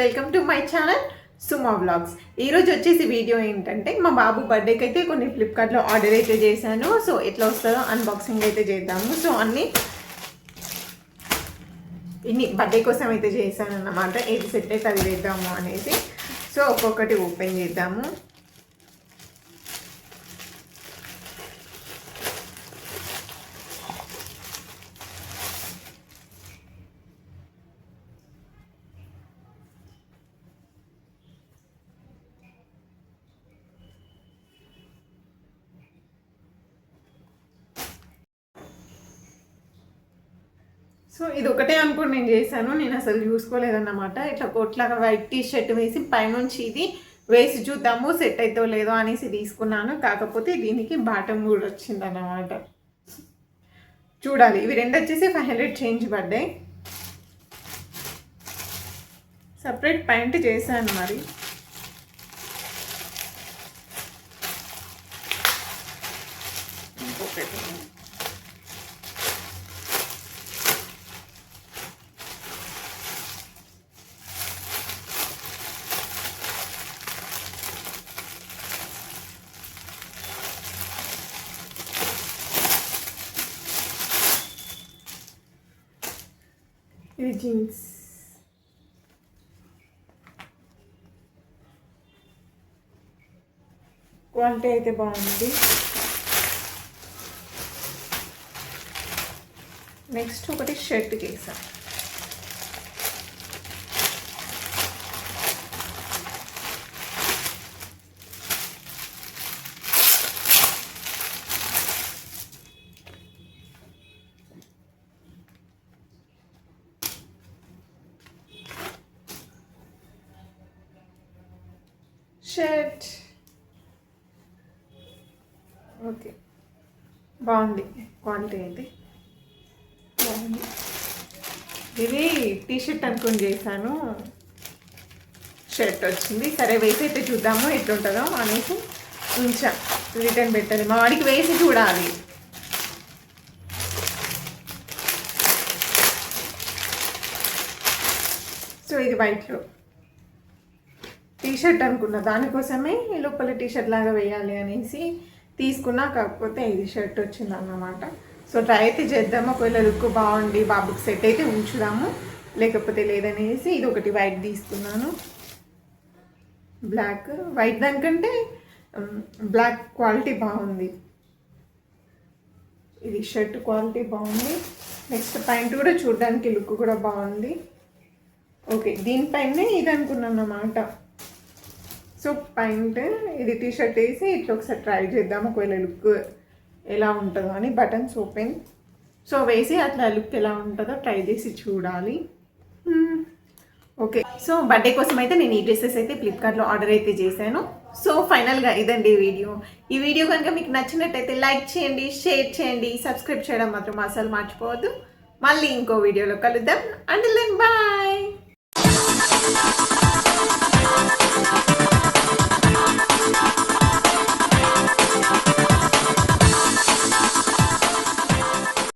Welcome to my channel Suma vlogs. ఈరోజు వచ్చేసి video ఏంటంటే మా బాబు బర్త్డేకి అయితే కొన్ని ఫ్లిప్కార్ట్లో ఆర్డర్ అయితే చేశాను. సో ఎట్లా వస్తుందో అన్బాక్సింగ్ అయితే చేద్దాము. సో ఇన్ని బర్త్డే కోసం అయితే చేశాను అన్నమాట. ఏది సెట్ అయితే అది వేద్దాము అనేసి. సో ఒక్కొక్కటి ఓపెన్ చేద్దాము. సో ఇది ఒకటే అనుకుని నేను చేశాను. నేను అసలు చూసుకోలేదన్నమాట. ఇట్లా కొట్లాగా వైట్ టీ షర్ట్ వేసి పైనుంచి ఇది వేసి చూద్దాము సెట్ అవుతో లేదో అనేసి తీసుకున్నాను. కాకపోతే దీనికి బాటమ్ కూడా వచ్చిందన్నమాట. చూడాలి. ఇవి రెండు వచ్చేసి 500 చేంజ్ పడ్డాయి. సపరేట్ ప్యాంట్ చేశాను మరి. ఇంకొకటి ఇది జీన్స్. క్వాలిటీ అయితే బాగుంది. నెక్స్ట్ ఒకటి షర్ట్ కేసా. షర్ట్ ఓకే, బాగుంది. క్వాలిటీ అయితే బాగుంది. ఇది టీషర్ట్ అనుకుని చేశాను. షర్ట్ వచ్చింది. సరే వేసి అయితే చూద్దాము ఎట్లుంటుందో అనేసి ఉంచా. రిటర్న్ పెట్టాలి. మా వాడికి వేసి చూడాలి. సో ఇది వైట్లో టీషర్ట్ అనుకున్నా. దానికోసమే లోపల టీషర్ట్ లాగా వేయాలి అనేసి తీసుకున్నా. కాకపోతే ఇది షర్ట్ వచ్చింది అన్నమాట. సో ట్రై అయితే చేద్దాము. ఒకవేళ లుక్ బాగుండి బాబుకి సెట్ అయితే ఉంచుదాము, లేకపోతే లేదనేసి ఇది ఒకటి వైట్ తీసుకున్నాను. బ్లాక్ వైట్ దానికంటే బ్లాక్ క్వాలిటీ బాగుంది. ఇది షర్ట్ క్వాలిటీ బాగుంది. నెక్స్ట్ ప్యాంట్ కూడా చూడడానికి లుక్ కూడా బాగుంది. ఓకే, దీనిపైనే ఇది అనుకున్నాను అన్నమాట. సో ప్యాంట్ ఇది టీషర్ట్ వేసి ఇట్లా ఒకసారి ట్రై చేద్దాం ఒకవేళ లుక్ ఎలా ఉంటుందో అని. Buttons open. సో వేసి అట్లా లుక్ ఎలా ఉంటుందో ట్రై చేసి చూడాలి. ఓకే, సో బర్త్డే కోసం అయితే నేను ఈ డ్రెస్సెస్ అయితే ఫ్లిప్కార్ట్లో ఆర్డర్ అయితే చేశాను. సో ఫైనల్గా ఇదండి వీడియో. ఈ వీడియో కనుక మీకు నచ్చినట్టయితే లైక్ చేయండి, షేర్ చేయండి, సబ్స్క్రైబ్ చేయడం మాత్రం అసలు మర్చిపోవద్దు. మళ్ళీ ఇంకో వీడియోలో కలుద్దాం. Until then bye.